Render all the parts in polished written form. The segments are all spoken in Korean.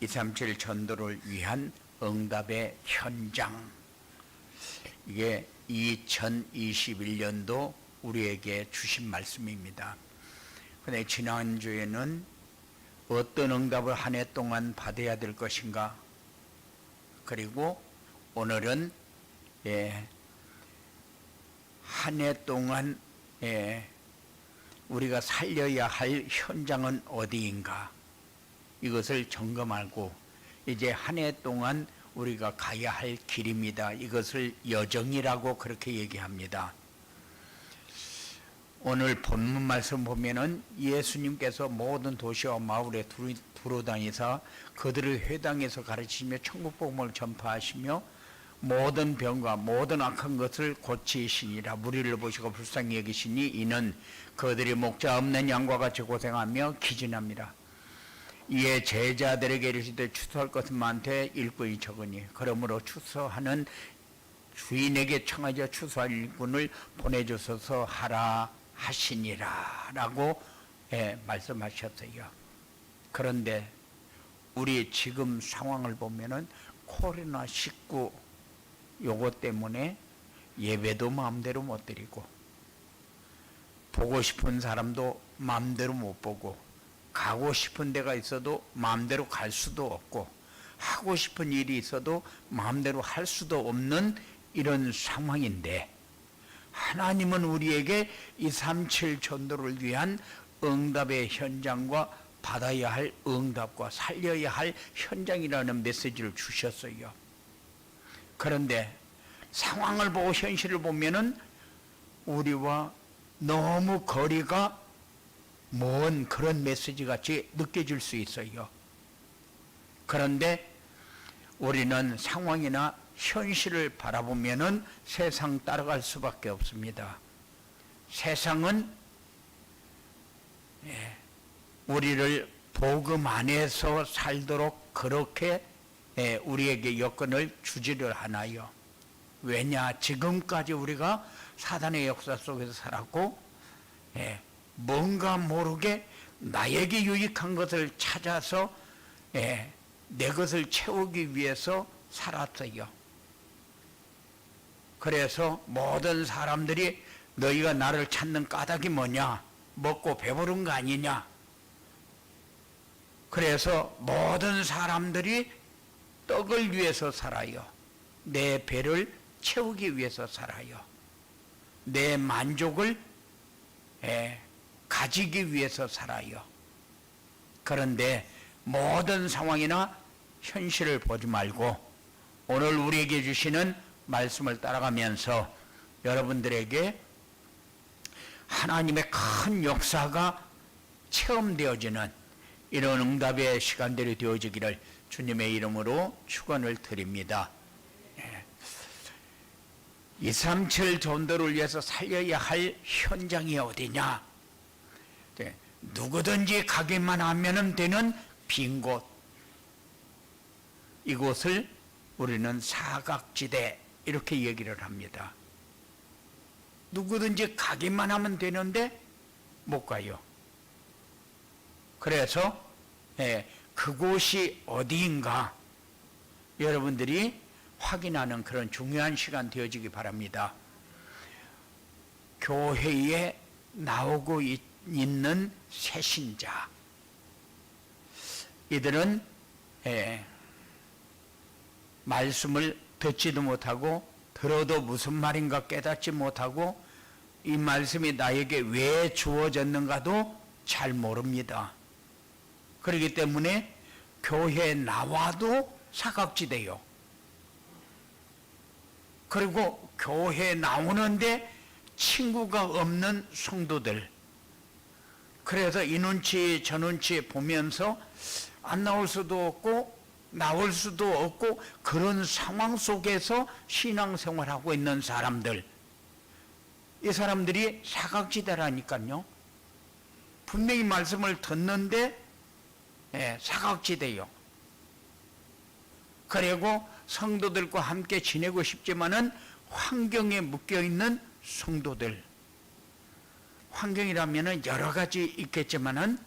237 전도를 위한 응답의 현장. 이게 2021년도 우리에게 주신 말씀입니다. 근데 지난주에는 어떤 응답을 한 해 동안 받아야 될 것인가, 그리고 오늘은 한 해 동안 우리가 살려야 할 현장은 어디인가, 이것을 점검하고 이제 한 해 동안 우리가 가야 할 길입니다. 이것을 여정이라고 그렇게 얘기합니다. 오늘 본문 말씀 보면은 예수님께서 모든 도시와 마을에 두루다니사 그들을 회당에서 가르치며 천국 복음을 전파하시며 모든 병과 모든 악한 것을 고치시니라. 무리를 보시고 불쌍히 여기시니 이는 그들이 목자 없는 양과 같이 고생하며 기진합니다. 이에 제자들에게 이르시되 추수할 것은 많되 일꾼이 적으니 그러므로 추수하는 주인에게 청하여 추수할 일꾼을 보내주소서 하라 하시니라 라고 말씀하셨어요. 그런데 우리 지금 상황을 보면은 코로나19 요것 때문에 예배도 마음대로 못 드리고, 보고 싶은 사람도 마음대로 못 보고, 가고 싶은 데가 있어도 마음대로 갈 수도 없고, 하고 싶은 일이 있어도 마음대로 할 수도 없는 이런 상황인데, 하나님은 우리에게 237 전도를 위한 응답의 현장과 받아야 할 응답과 살려야 할 현장이라는 메시지를 주셨어요. 그런데 상황을 보고 현실을 보면은 우리와 너무 거리가 먼 그런 메시지 같이 느껴질 수 있어요. 그런데 우리는 상황이나 현실을 바라보면은 세상 따라갈 수밖에 없습니다. 세상은 우리를 복음 안에서 살도록 그렇게 우리에게 여건을 주지를 않아요. 왜냐? 지금까지 우리가 사단의 역사 속에서 살았고, 뭔가 모르게 나에게 유익한 것을 찾아서 내 것을 채우기 위해서 살았어요. 그래서 모든 사람들이 너희가 나를 찾는 까닭이 뭐냐? 먹고 배부른 거 아니냐? 그래서 모든 사람들이 떡을 위해서 살아요. 내 배를 채우기 위해서 살아요. 내 만족을 가지기 위해서 살아요. 그런데 모든 상황이나 현실을 보지 말고 오늘 우리에게 주시는 말씀을 따라가면서 여러분들에게 하나님의 큰 역사가 체험되어지는 이런 응답의 시간들이 되어지기를 주님의 이름으로 축원을 드립니다. 237 전도를 위해서 살려야 할 현장이 어디냐? 누구든지 가기만 하면 되는 빈 곳, 이곳을 우리는 사각지대 이렇게 얘기를 합니다. 누구든지 가기만 하면 되는데 못 가요. 그래서 그곳이 어디인가 여러분들이 확인하는 그런 중요한 시간 되어지기 바랍니다. 교회에 나오고 있는 새신자, 이들은 말씀을 듣지도 못하고 들어도 무슨 말인가 깨닫지 못하고 이 말씀이 나에게 왜 주어졌는가도 잘 모릅니다. 그렇기 때문에 교회에 나와도 사각지대요. 그리고 교회에 나오는데 친구가 없는 성도들, 그래서 이 눈치 저 눈치 보면서 안 나올 수도 없고 나올 수도 없고 그런 상황 속에서 신앙생활하고 있는 사람들, 이 사람들이 사각지대라니까요. 분명히 말씀을 듣는데 사각지대요. 그리고 성도들과 함께 지내고 싶지만은 환경에 묶여있는 성도들, 환경이라면은 여러 가지 있겠지만은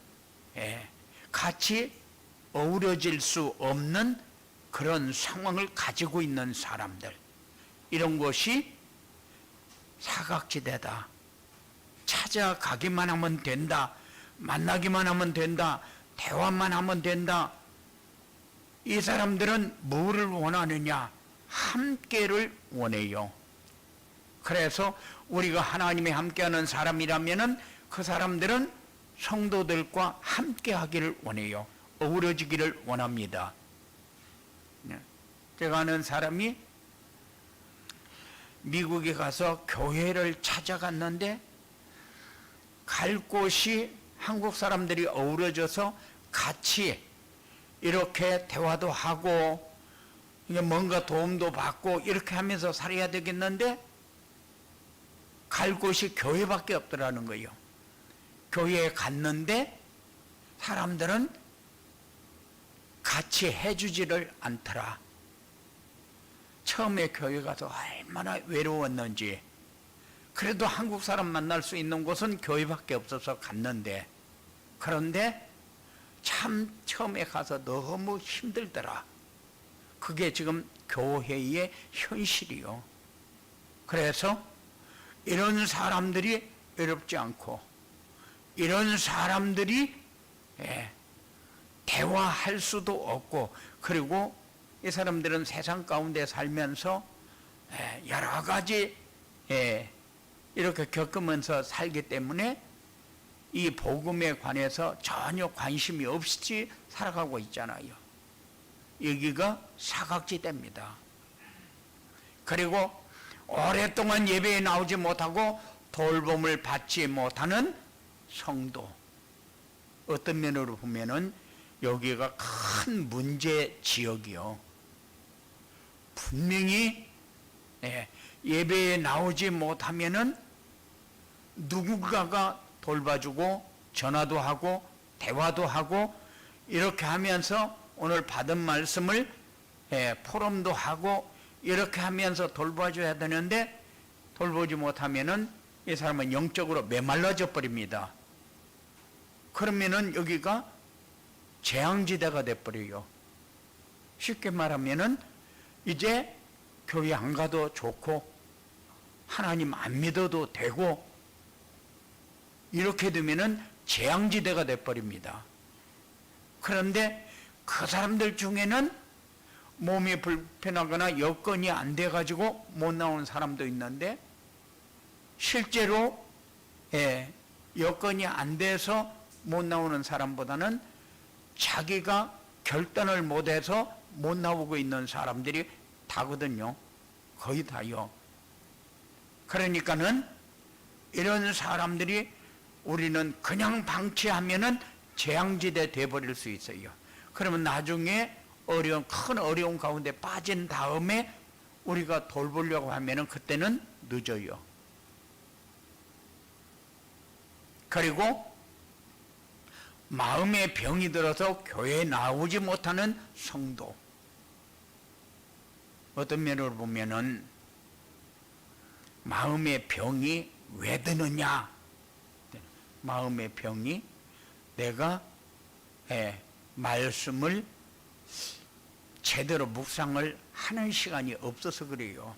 같이 어우러질 수 없는 그런 상황을 가지고 있는 사람들, 이런 것이 사각지대다. 찾아가기만 하면 된다. 만나기만 하면 된다. 대화만 하면 된다. 이 사람들은 뭐를 원하느냐? 함께를 원해요. 그래서 우리가 하나님이 함께하는 사람이라면은 그 사람들은 성도들과 함께하기를 원해요. 어우러지기를 원합니다. 제가 아는 사람이 미국에 가서 교회를 찾아갔는데 갈 곳이 한국 사람들이 어우러져서 같이 이렇게 대화도 하고 뭔가 도움도 받고 이렇게 하면서 살아야 되겠는데 갈 곳이 교회밖에 없더라는 거예요. 교회에 갔는데 사람들은 같이 해주지를 않더라. 처음에 교회 가서 얼마나 외로웠는지. 그래도 한국 사람 만날 수 있는 곳은 교회밖에 없어서 갔는데, 그런데 참 처음에 가서 너무 힘들더라. 그게 지금 교회의 현실이요. 그래서 이런 사람들이 외롭지 않고 이런 사람들이 대화할 수도 없고, 그리고 이 사람들은 세상 가운데 살면서 여러 가지 이렇게 겪으면서 살기 때문에 이 복음에 관해서 전혀 관심이 없이 살아가고 있잖아요. 여기가 사각지대입니다. 그리고 오랫동안 예배에 나오지 못하고 돌봄을 받지 못하는 성도, 어떤 면으로 보면은 여기가 큰 문제 지역이요. 분명히 예배에 나오지 못하면은 누군가가 돌봐주고 전화도 하고 대화도 하고 이렇게 하면서 오늘 받은 말씀을 포럼도 하고 이렇게 하면서 돌봐줘야 되는데, 돌보지 못하면은 이 사람은 영적으로 메말라져 버립니다. 그러면은 여기가 재앙지대가 돼버려요. 쉽게 말하면은 이제 교회 안 가도 좋고 하나님 안 믿어도 되고, 이렇게 되면은 재앙지대가 돼버립니다. 그런데 그 사람들 중에는 몸이 불편하거나 여건이 안 돼가지고 못 나오는 사람도 있는데, 실제로 여건이 안 돼서 못 나오는 사람보다는 자기가 결단을 못해서 못 나오고 있는 사람들이 다거든요. 거의 다요. 그러니까는 이런 사람들이 우리는 그냥 방치하면은 재앙지대 돼버릴 수 있어요. 그러면 나중에 큰 어려운 가운데 빠진 다음에 우리가 돌보려고 하면은 그때는 늦어요. 그리고 마음의 병이 들어서 교회에 나오지 못하는 성도, 어떤 면으로 보면은 마음의 병이 왜 드느냐? 마음의 병이 내가 말씀을 제대로 묵상을 하는 시간이 없어서 그래요.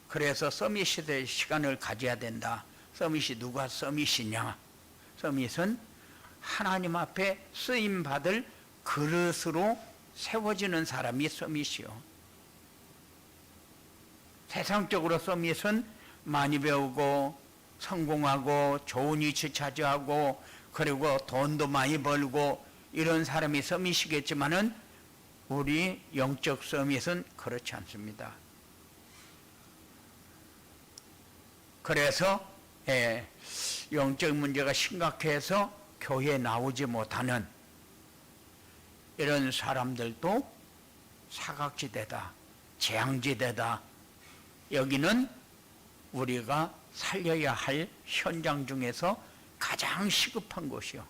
그래서 서밋시대의 시간을 가져야 된다. 서밋이 누가 서밋이냐? 서밋은 하나님 앞에 쓰임받을 그릇으로 세워지는 사람이 서밋이요. 세상적으로 서밋은 많이 배우고 성공하고 좋은 위치 차지하고 그리고 돈도 많이 벌고 이런 사람이 서밋이겠지만은 우리 영적 서밋은 그렇지 않습니다. 그래서 영적 문제가 심각해서 교회에 나오지 못하는 이런 사람들도 사각지대다, 재앙지대다. 여기는 우리가 살려야 할 현장 중에서 가장 시급한 곳이요.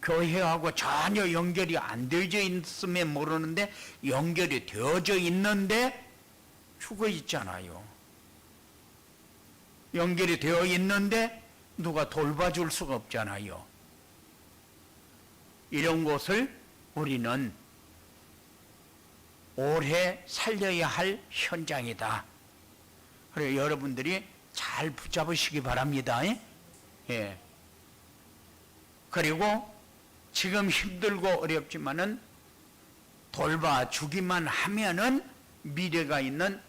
교회하고 전혀 연결이 안 되어져 있으면 모르는데 연결이 되어져 있는데 죽어 있잖아요. 연결이 되어 있는데 누가 돌봐줄 수가 없잖아요. 이런 곳을 우리는 오래 살려야 할 현장이다. 그래서 여러분들이 잘 붙잡으시기 바랍니다. 예. 그리고 지금 힘들고 어렵지만은 돌봐주기만 하면은 미래가 있는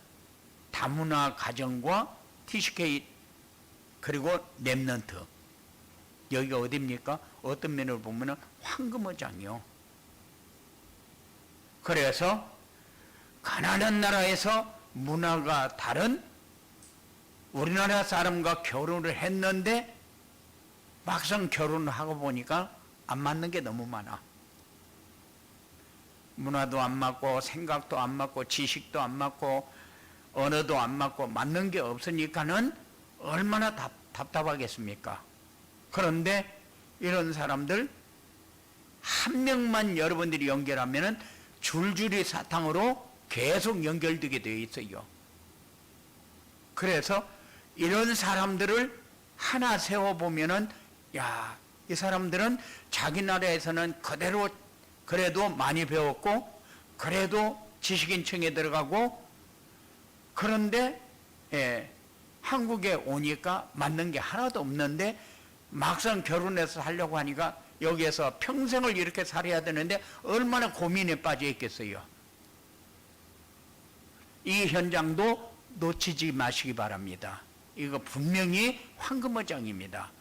다문화 가정과 TCK 그리고 랩넌트, 여기가 어디입니까? 어떤 면으로 보면은 황금어장이요. 그래서 가난한 나라에서 문화가 다른 우리나라 사람과 결혼을 했는데 막상 결혼을 하고 보니까 안 맞는 게 너무 많아. 문화도 안 맞고 생각도 안 맞고 지식도 안 맞고 언어도 안 맞고 맞는 게 없으니까는 얼마나 답답하겠습니까? 그런데 이런 사람들 한 명만 여러분들이 연결하면은 줄줄이 사탕으로 계속 연결되게 되어 있어요. 그래서 이런 사람들을 하나 세워보면은, 야, 이 사람들은 자기 나라에서는 그대로 그래도 많이 배웠고 그래도 지식인층에 들어가고, 그런데 한국에 오니까 맞는 게 하나도 없는데 막상 결혼해서 하려고 하니까 여기에서 평생을 이렇게 살아야 되는데 얼마나 고민에 빠져 있겠어요. 이 현장도 놓치지 마시기 바랍니다. 이거 분명히 황금어장입니다.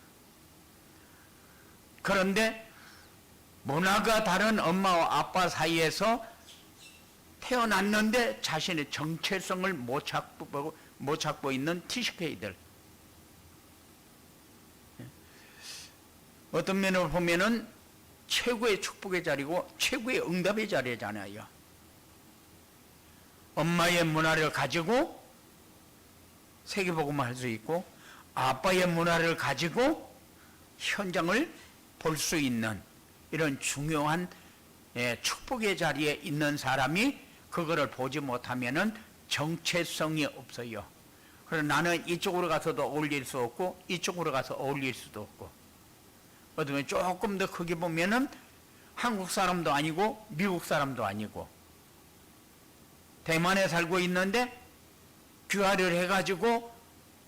그런데 문화가 다른 엄마와 아빠 사이에서 태어났는데 자신의 정체성을 못 찾고 있는 TCK들. 어떤 면으로 보면은 최고의 축복의 자리고 최고의 응답의 자리잖아요. 엄마의 문화를 가지고 세계복음을 할 수 있고 아빠의 문화를 가지고 현장을 볼 수 있는 이런 중요한 축복의 자리에 있는 사람이 그거를 보지 못하면은 정체성이 없어요. 그래서 나는 이쪽으로 가서도 어울릴 수 없고 이쪽으로 가서 어울릴 수도 없고, 어쩌면 조금 더 크게 보면은 한국 사람도 아니고 미국 사람도 아니고, 대만에 살고 있는데 귀화를 해가지고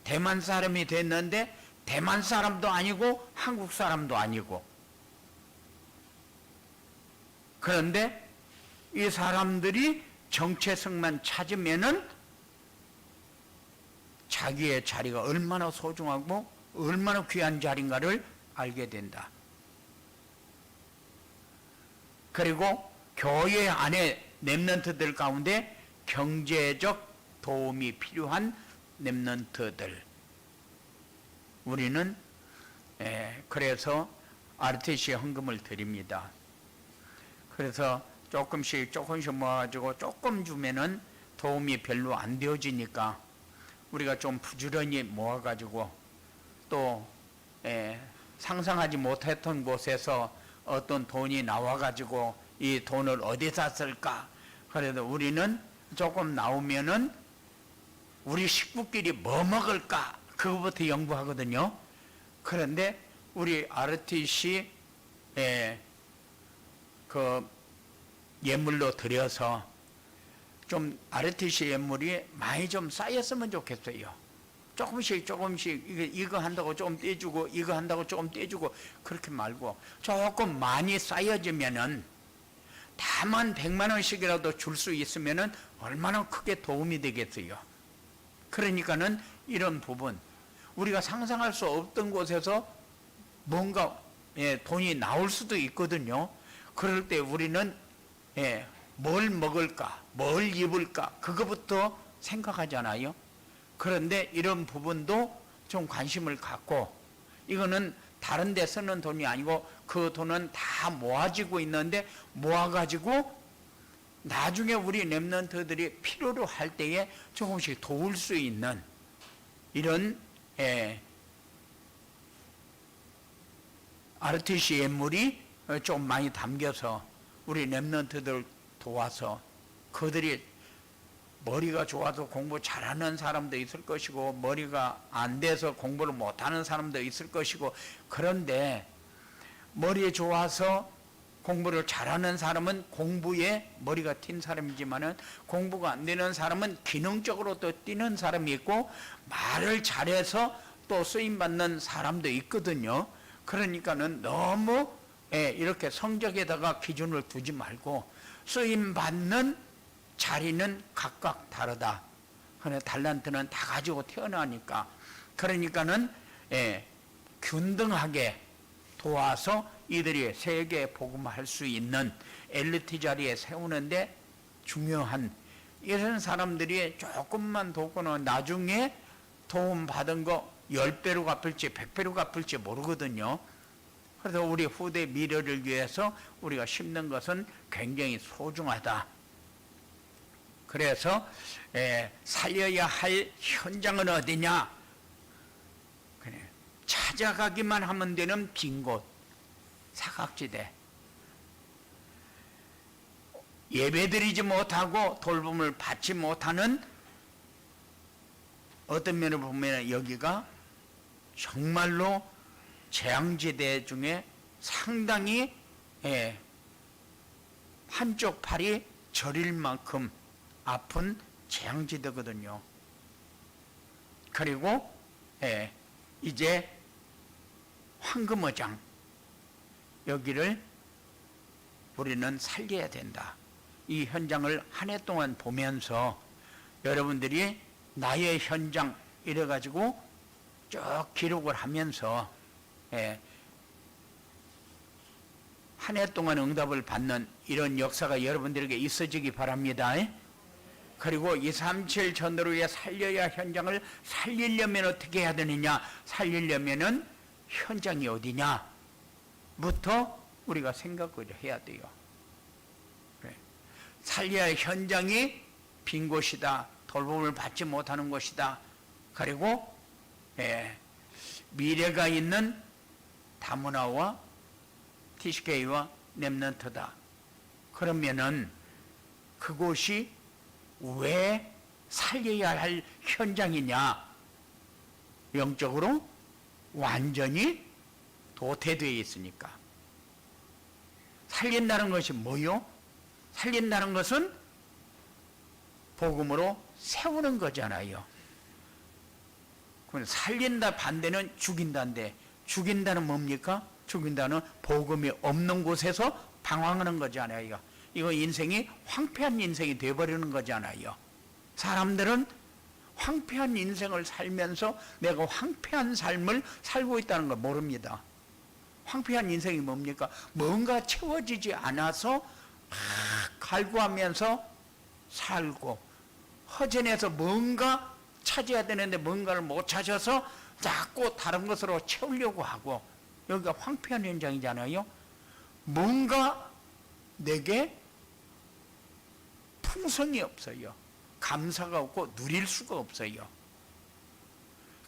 대만 사람이 됐는데 대만 사람도 아니고 한국 사람도 아니고, 그런데 이 사람들이 정체성만 찾으면은 자기의 자리가 얼마나 소중하고 얼마나 귀한 자리인가를 알게 된다. 그리고 교회 안에 랩넌트들 가운데 경제적 도움이 필요한 랩넌트들, 우리는 그래서 RTC 헌금을 드립니다. 그래서 조금씩 모아가지고 조금 주면은 도움이 별로 안 되어지니까 우리가 좀 부지런히 모아가지고 또 상상하지 못했던 곳에서 어떤 돈이 나와가지고 이 돈을 어디다 쓸까? 그래도 우리는 조금 나오면은 우리 식구끼리 뭐 먹을까? 그거부터 연구하거든요. 그런데 우리 RTC 그 예물로 드려서 좀 RTC 예물이 많이 좀 쌓였으면 좋겠어요. 조금씩 이거 한다고 좀 떼주고 이거 한다고 좀 떼주고 그렇게 말고 조금 많이 쌓여지면은 다만 100만 원씩이라도 줄 수 있으면은 얼마나 크게 도움이 되겠어요. 그러니까는 이런 부분, 우리가 상상할 수 없던 곳에서 뭔가 돈이 나올 수도 있거든요. 그럴 때 우리는 뭘 먹을까, 뭘 입을까, 그거부터 생각하잖아요. 그런데 이런 부분도 좀 관심을 갖고, 이거는 다른 데 쓰는 돈이 아니고 그 돈은 다 모아지고 있는데 모아가지고 나중에 우리 랩넌트들이 필요로 할 때에 조금씩 도울 수 있는 이런 RTC 예물이 좀 많이 담겨서 우리 랩넌트들 도와서, 그들이 머리가 좋아서 공부 잘하는 사람도 있을 것이고 머리가 안 돼서 공부를 못하는 사람도 있을 것이고, 그런데 머리 좋아서 공부를 잘하는 사람은 공부에 머리가 튄 사람이지만은 공부가 안 되는 사람은 기능적으로 또 뛰는 사람이 있고 말을 잘해서 또 쓰임 받는 사람도 있거든요. 그러니까는 너무 이렇게 성적에다가 기준을 두지 말고 쓰임 받는 자리는 각각 다르다. 그래 달란트는 다 가지고 태어나니까 그러니까는 균등하게 도와서 이들이 세계에 복음할 수 있는 엘리트 자리에 세우는데 중요한 이런 사람들이 조금만 돕고는 나중에 도움 받은 거 10배로 갚을지 100배로 갚을지 모르거든요. 그래서 우리 후대 미래를 위해서 우리가 심는 것은 굉장히 소중하다. 그래서 살려야 할 현장은 어디냐? 그래. 찾아가기만 하면 되는 빈 곳, 사각지대. 예배드리지 못하고 돌봄을 받지 못하는 어떤 면을 보면 여기가 정말로 재앙지대 중에 상당히 한쪽 팔이 저릴 만큼 아픈 재앙지대거든요. 그리고 이제 황금어장 여기를 우리는 살려야 된다. 이 현장을 한 해 동안 보면서 여러분들이 나의 현장 이래가지고 쭉 기록을 하면서 한 해 동안 응답을 받는 이런 역사가 여러분들에게 있어지기 바랍니다. 그리고 237 전도를 살려야 현장을 살리려면 어떻게 해야 되느냐? 살리려면은 현장이 어디냐? 부터 우리가 생각을 해야 돼요. 살려야 할 현장이 빈 곳이다. 돌봄을 받지 못하는 곳이다. 그리고 미래가 있는 다문화와 TCK와 렘넌트다. 그러면은 그곳이 왜 살려야 할 현장이냐? 영적으로 완전히 도태되어 있으니까. 살린다는 것이 뭐요? 살린다는 것은 복음으로 세우는 거잖아요. 살린다 반대는 죽인다인데 죽인다는 뭡니까? 죽인다는 복음이 없는 곳에서 방황하는 거잖아요. 이거 인생이 황폐한 인생이 되어버리는 거잖아요. 사람들은 황폐한 인생을 살면서 내가 황폐한 삶을 살고 있다는 걸 모릅니다. 황폐한 인생이 뭡니까? 뭔가 채워지지 않아서 막 갈구하면서 살고 허전해서 뭔가 찾아야 되는데 뭔가를 못 찾아서 자꾸 다른 것으로 채우려고 하고 여기가 황폐한 현장이잖아요. 뭔가 내게 풍성이 없어요. 감사가 없고 누릴 수가 없어요.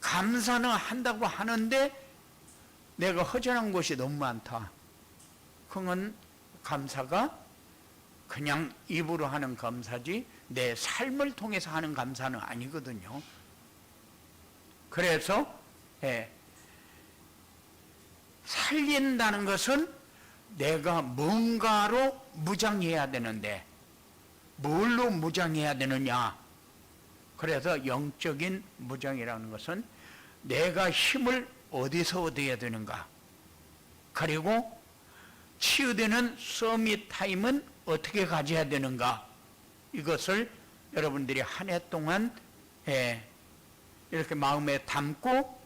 감사는 한다고 하는데 내가 허전한 곳이 너무 많다. 그건 감사가 그냥 입으로 하는 감사지 내 삶을 통해서 하는 감사는 아니거든요. 그래서 살린다는 것은 내가 뭔가로 무장해야 되는데 뭘로 무장해야 되느냐? 그래서 영적인 무장이라는 것은 내가 힘을 어디서 얻어야 되는가? 그리고 치유되는 서밋 타임은 어떻게 가져야 되는가? 이것을 여러분들이 한 해 동안 이렇게 마음에 담고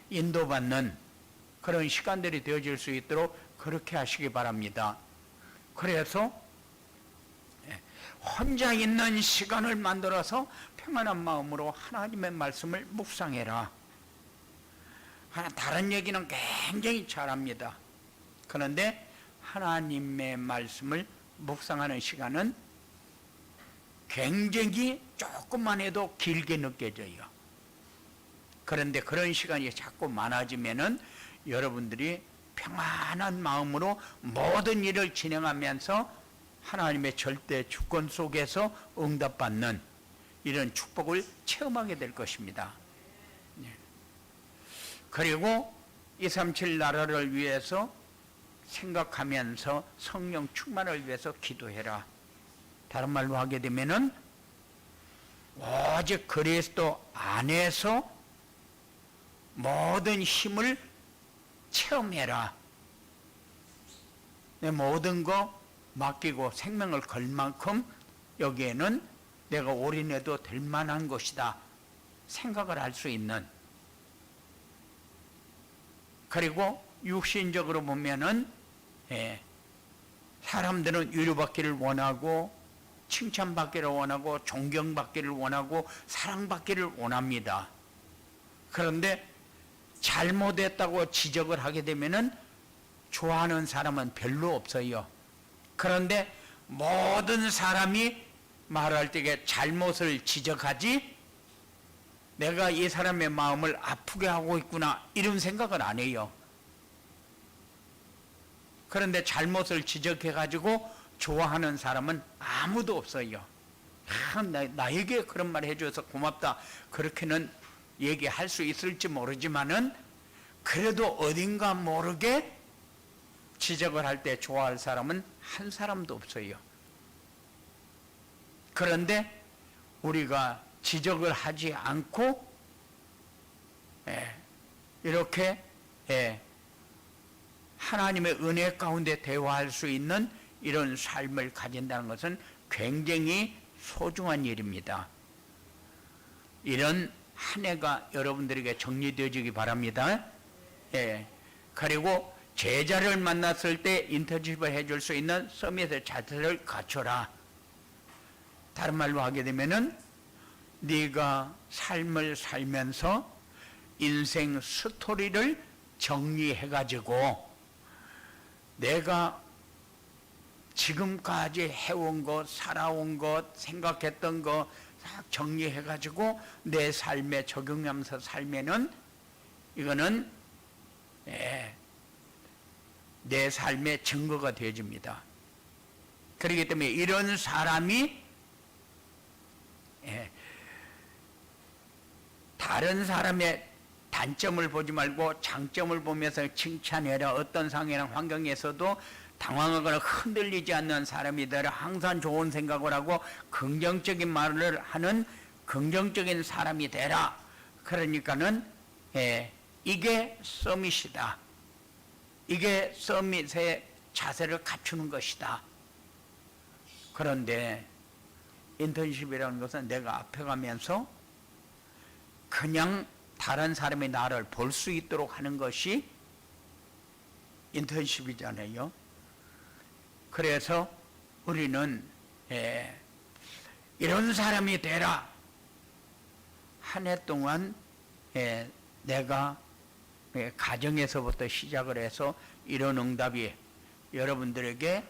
인도받는 그런 시간들이 되어질 수 있도록 그렇게 하시기 바랍니다. 그래서 혼자 있는 시간을 만들어서 평안한 마음으로 하나님의 말씀을 묵상해라. 다른 얘기는 굉장히 잘합니다. 그런데 하나님의 말씀을 묵상하는 시간은 굉장히 조금만 해도 길게 느껴져요. 그런데 그런 시간이 자꾸 많아지면은 여러분들이 평안한 마음으로 모든 일을 진행하면서 하나님의 절대 주권 속에서 응답받는 이런 축복을 체험하게 될 것입니다. 그리고 237 나라를 위해서 생각하면서 성령 충만을 위해서 기도해라. 다른 말로 하게 되면은 오직 그리스도 안에서 모든 힘을 체험해라. 내 모든 거 맡기고 생명을 걸 만큼 여기에는 내가 올인해도 될 만한 것이다 생각을 할 수 있는, 그리고 육신적으로 보면은 사람들은 위로받기를 원하고 칭찬받기를 원하고 존경받기를 원하고 사랑받기를 원합니다. 그런데 잘못했다고 지적을 하게 되면은 좋아하는 사람은 별로 없어요. 그런데 모든 사람이 말할 때에 잘못을 지적하지 내가 이 사람의 마음을 아프게 하고 있구나 이런 생각을 안 해요. 그런데 잘못을 지적해 가지고 좋아하는 사람은 아무도 없어요. 나에게 그런 말 해줘서 고맙다 그렇게는 얘기할 수 있을지 모르지만은 그래도 어딘가 모르게 지적을 할 때 좋아할 사람은 한 사람도 없어요. 그런데 우리가 지적을 하지 않고 이렇게 하나님의 은혜 가운데 대화할 수 있는 이런 삶을 가진다는 것은 굉장히 소중한 일입니다. 이런 한 해가 여러분들에게 정리되어지기 바랍니다. 그리고 제자를 만났을 때 인턴십을 해줄 수 있는 서밋의 자세를 갖춰라. 다른 말로 하게 되면은 네가 삶을 살면서 인생 스토리를 정리해가지고 내가 지금까지 해온 것, 살아온 것, 생각했던 것 다 정리해가지고 내 삶에 적용하면서 살면은 이거는 내 삶의 증거가 되어집니다. 그렇기 때문에 이런 사람이 다른 사람의 단점을 보지 말고 장점을 보면서 칭찬해라. 어떤 상황이나 환경에서도 당황하거나 흔들리지 않는 사람이 되라. 항상 좋은 생각을 하고 긍정적인 말을 하는 긍정적인 사람이 되라. 그러니까는 이게 서밋이다. 이게 서밋의 자세를 갖추는 것이다. 그런데 인턴십이라는 것은 내가 앞에 가면서 그냥 다른 사람이 나를 볼 수 있도록 하는 것이 인턴십이잖아요. 그래서 우리는 이런 사람이 되라. 한 해 동안 내가 가정에서부터 시작을 해서 이런 응답이 여러분들에게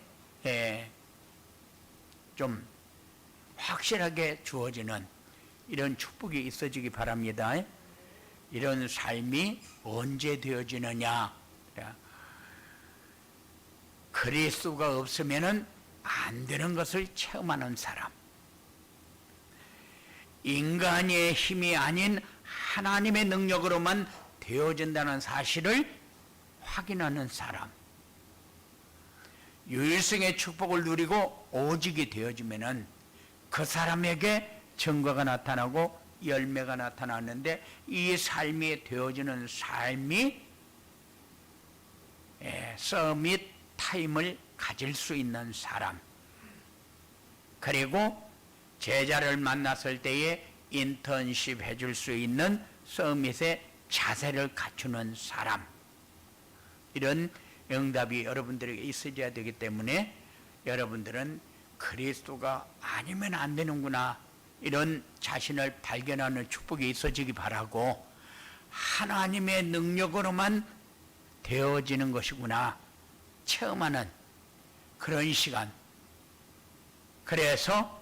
좀 확실하게 주어지는 이런 축복이 있어지기 바랍니다. 이런 삶이 언제 되어지느냐? 그리스도가 없으면은 안 되는 것을 체험하는 사람, 인간의 힘이 아닌 하나님의 능력으로만 되어진다는 사실을 확인하는 사람, 유일성의 축복을 누리고 오직이 되어지면은 그 사람에게 증거가 나타나고 열매가 나타나는데 이 삶이 되어지는 삶이 서밋 타임을 가질 수 있는 사람, 그리고 제자를 만났을 때에 인턴십 해줄 수 있는 서밋의 자세를 갖추는 사람, 이런 응답이 여러분들에게 있어야 되기 때문에 여러분들은 그리스도가 아니면 안 되는구나 이런 자신을 발견하는 축복이 있어지기 바라고, 하나님의 능력으로만 되어지는 것이구나 체험하는 그런 시간, 그래서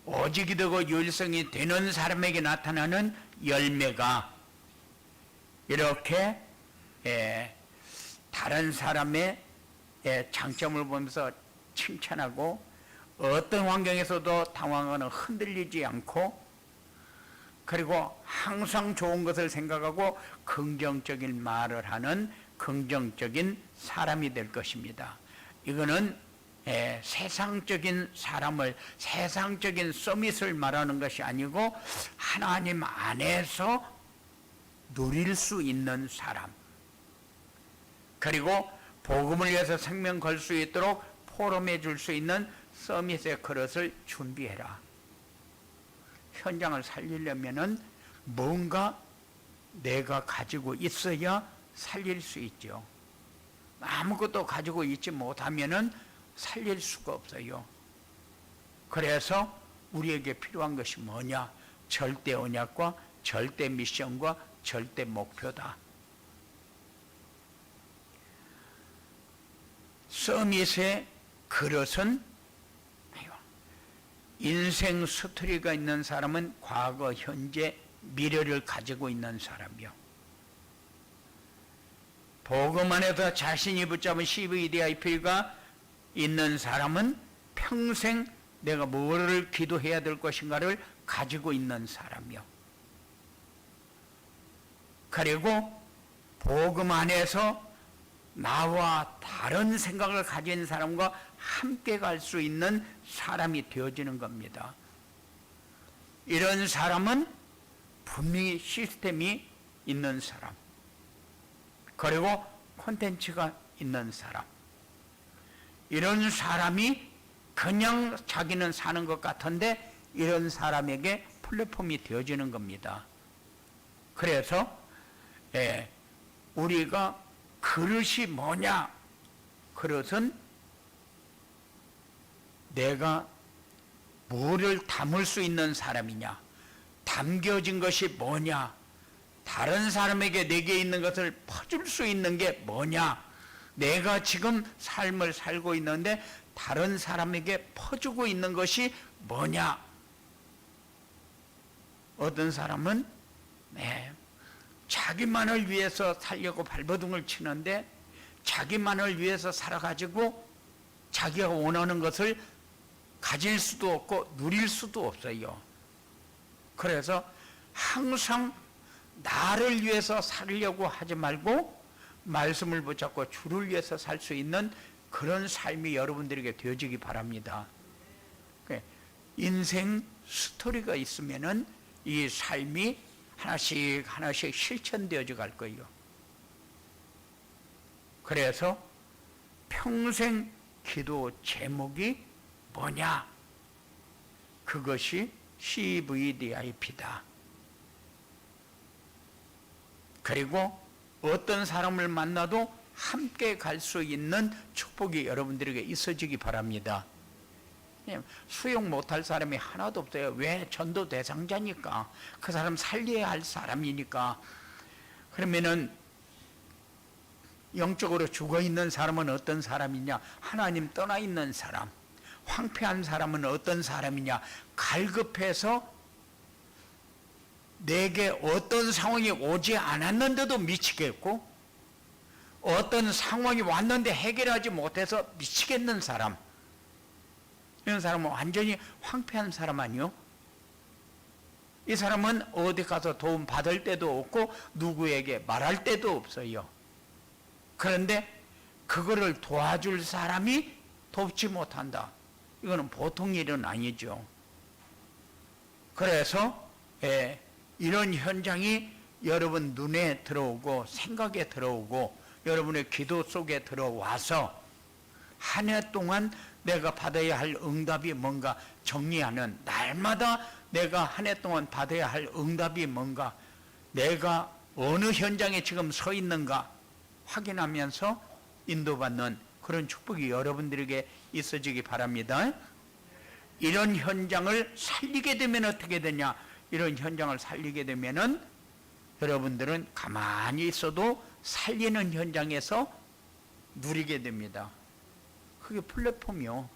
오직이 되고 유일성이 되는 사람에게 나타나는 열매가 이렇게 다른 사람의 장점을 보면서 칭찬하고 어떤 환경에서도 당황하거나 흔들리지 않고, 그리고 항상 좋은 것을 생각하고 긍정적인 말을 하는 긍정적인 사람이 될 것입니다. 이거는 세상적인 사람을, 세상적인 서밋을 말하는 것이 아니고 하나님 안에서 누릴 수 있는 사람, 그리고 복음을 위해서 생명 걸 수 있도록 포럼해 줄 수 있는 서밋의 그릇을 준비해라. 현장을 살리려면은 뭔가 내가 가지고 있어야 살릴 수 있죠. 아무것도 가지고 있지 못하면은 살릴 수가 없어요. 그래서 우리에게 필요한 것이 뭐냐? 절대 언약과 절대 미션과 절대 목표다. 서밋의 그릇은 인생 스토리가 있는 사람은 과거, 현재, 미래를 가지고 있는 사람이요. 복음 안에서 자신이 붙잡은 CVDIP가 있는 사람은 평생 내가 뭐를 기도해야 될 것인가를 가지고 있는 사람이요. 그리고 복음 안에서 나와 다른 생각을 가진 사람과 함께 갈 수 있는 사람이 되어지는 겁니다. 이런 사람은 분명히 시스템이 있는 사람, 그리고 콘텐츠가 있는 사람, 이런 사람이 그냥 자기는 사는 것 같은데 이런 사람에게 플랫폼이 되어지는 겁니다. 그래서 우리가 그릇이 뭐냐? 그릇은 내가 뭐를 담을 수 있는 사람이냐? 담겨진 것이 뭐냐? 다른 사람에게 내게 있는 것을 퍼줄 수 있는 게 뭐냐? 내가 지금 삶을 살고 있는데 다른 사람에게 퍼주고 있는 것이 뭐냐? 어떤 사람은 자기만을 위해서 살려고 발버둥을 치는데 자기만을 위해서 살아가지고 자기가 원하는 것을 가질 수도 없고 누릴 수도 없어요. 그래서 항상 나를 위해서 살려고 하지 말고 말씀을 붙잡고 주를 위해서 살 수 있는 그런 삶이 여러분들에게 되어지기 바랍니다. 인생 스토리가 있으면은 이 삶이 하나씩 하나씩 실천되어져 갈 거예요. 그래서 평생 기도 제목이 뭐냐? 그것이 CVDIP다. 그리고 어떤 사람을 만나도 함께 갈 수 있는 축복이 여러분들에게 있어지기 바랍니다. 수용 못할 사람이 하나도 없어요. 왜? 전도 대상자니까. 그 사람 살려야 할 사람이니까. 그러면은 영적으로 죽어있는 사람은 어떤 사람이냐? 하나님 떠나 있는 사람. 황폐한 사람은 어떤 사람이냐? 갈급해서 내게 어떤 상황이 오지 않았는데도 미치겠고 어떤 상황이 왔는데 해결하지 못해서 미치겠는 사람. 이런 사람은 완전히 황폐한 사람 아니요? 이 사람은 어디 가서 도움 받을 때도 없고 누구에게 말할 때도 없어요. 그런데 그거를 도와줄 사람이 돕지 못한다. 이거는 보통 일은 아니죠. 그래서 이런 현장이 여러분 눈에 들어오고 생각에 들어오고 여러분의 기도 속에 들어와서 한 해 동안 내가 받아야 할 응답이 뭔가 정리하는, 날마다 내가 한 해 동안 받아야 할 응답이 뭔가, 내가 어느 현장에 지금 서 있는가 확인하면서 인도받는 그런 축복이 여러분들에게 있어지기 바랍니다. 이런 현장을 살리게 되면 어떻게 되냐? 이런 현장을 살리게 되면은 여러분들은 가만히 있어도 살리는 현장에서 누리게 됩니다. 그게 플랫폼이요.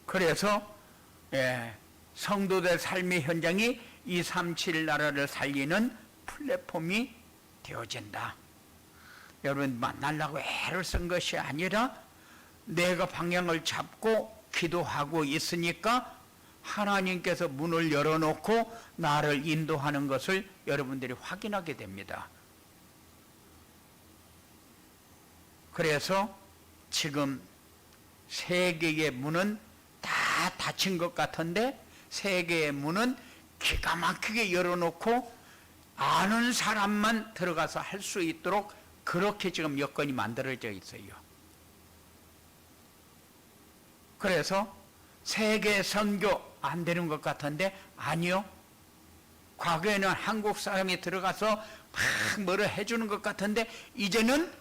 그래서 성도들 삶의 현장이 237 나라를 살리는 플랫폼이 되어진다. 여러분 만나려고 애를 쓴 것이 아니라 내가 방향을 잡고 기도하고 있으니까 하나님께서 문을 열어놓고 나를 인도하는 것을 여러분들이 확인하게 됩니다. 그래서 지금 세계의 문은 다 닫힌 것 같은데 세계의 문은 기가 막히게 열어놓고 아는 사람만 들어가서 할 수 있도록 그렇게 지금 여건이 만들어져 있어요. 그래서 세계 선교 안 되는 것 같은데 아니요. 과거에는 한국 사람이 들어가서 막 뭐를 해주는 것 같은데 이제는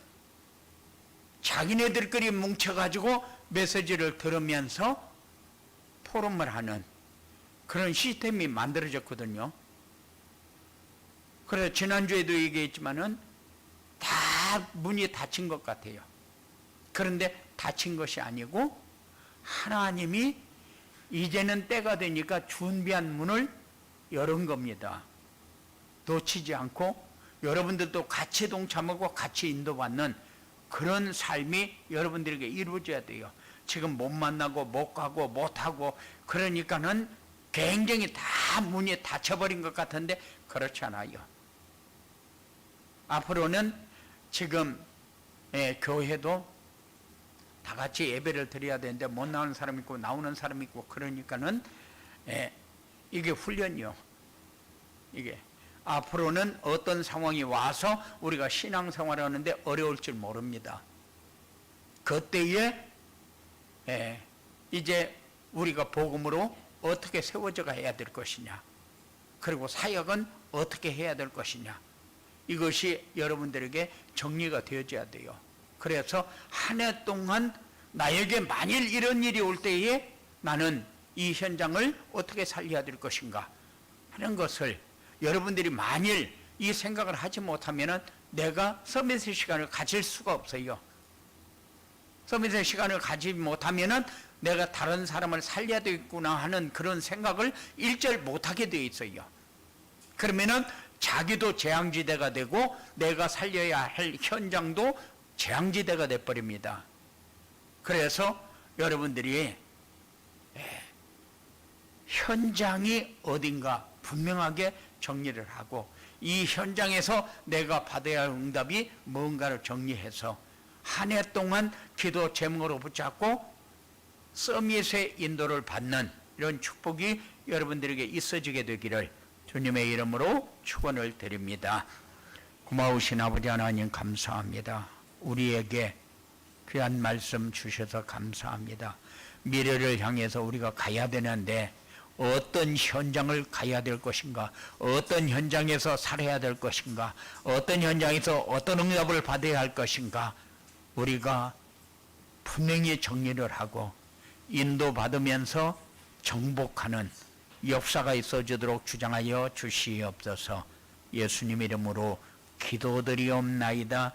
자기네들끼리 뭉쳐가지고 메시지를 들으면서 포럼을 하는 그런 시스템이 만들어졌거든요. 그래서 지난주에도 얘기했지만은 다 문이 닫힌 것 같아요. 그런데 닫힌 것이 아니고 하나님이 이제는 때가 되니까 준비한 문을 열은 겁니다. 놓치지 않고 여러분들도 같이 동참하고 같이 인도받는 그런 삶이 여러분들에게 이루어져야 돼요. 지금 못 만나고 못 가고 못 하고 그러니까는 굉장히 다 문이 닫혀버린 것 같은데 그렇지 않아요. 앞으로는 지금 교회도 다 같이 예배를 드려야 되는데 못 나오는 사람 있고 나오는 사람 있고 그러니까는 이게 훈련이요. 이게 앞으로는 어떤 상황이 와서 우리가 신앙생활을 하는데 어려울 줄 모릅니다. 그때에 이제 우리가 복음으로 어떻게 세워져 가야 될 것이냐, 그리고 사역은 어떻게 해야 될 것이냐, 이것이 여러분들에게 정리가 되어져야 돼요. 그래서 한 해 동안 나에게 만일 이런 일이 올 때에 나는 이 현장을 어떻게 살려야 될 것인가 하는 것을 여러분들이 만일 이 생각을 하지 못하면 내가 서밋의 시간을 가질 수가 없어요. 서밋의 시간을 가지지 못하면 내가 다른 사람을 살려야 되겠구나 하는 그런 생각을 일절 못하게 되어 있어요. 그러면은 자기도 재앙지대가 되고 내가 살려야 할 현장도 재앙지대가 돼버립니다. 그래서 여러분들이 현장이 어딘가 분명하게 정리를 하고 이 현장에서 내가 받아야 할 응답이 뭔가를 정리해서 한 해 동안 기도 제목으로 붙잡고 서밋의 인도를 받는 이런 축복이 여러분들에게 있어지게 되기를 주님의 이름으로 축원을 드립니다. 고마우신 아버지 하나님 감사합니다. 우리에게 귀한 말씀 주셔서 감사합니다. 미래를 향해서 우리가 가야 되는데 어떤 현장을 가야 될 것인가, 어떤 현장에서 살아야 될 것인가, 어떤 현장에서 어떤 응답을 받아야 할 것인가, 우리가 분명히 정리를 하고 인도받으면서 정복하는 역사가 있어지도록 주장하여 주시옵소서. 예수님 이름으로 기도드리옵나이다.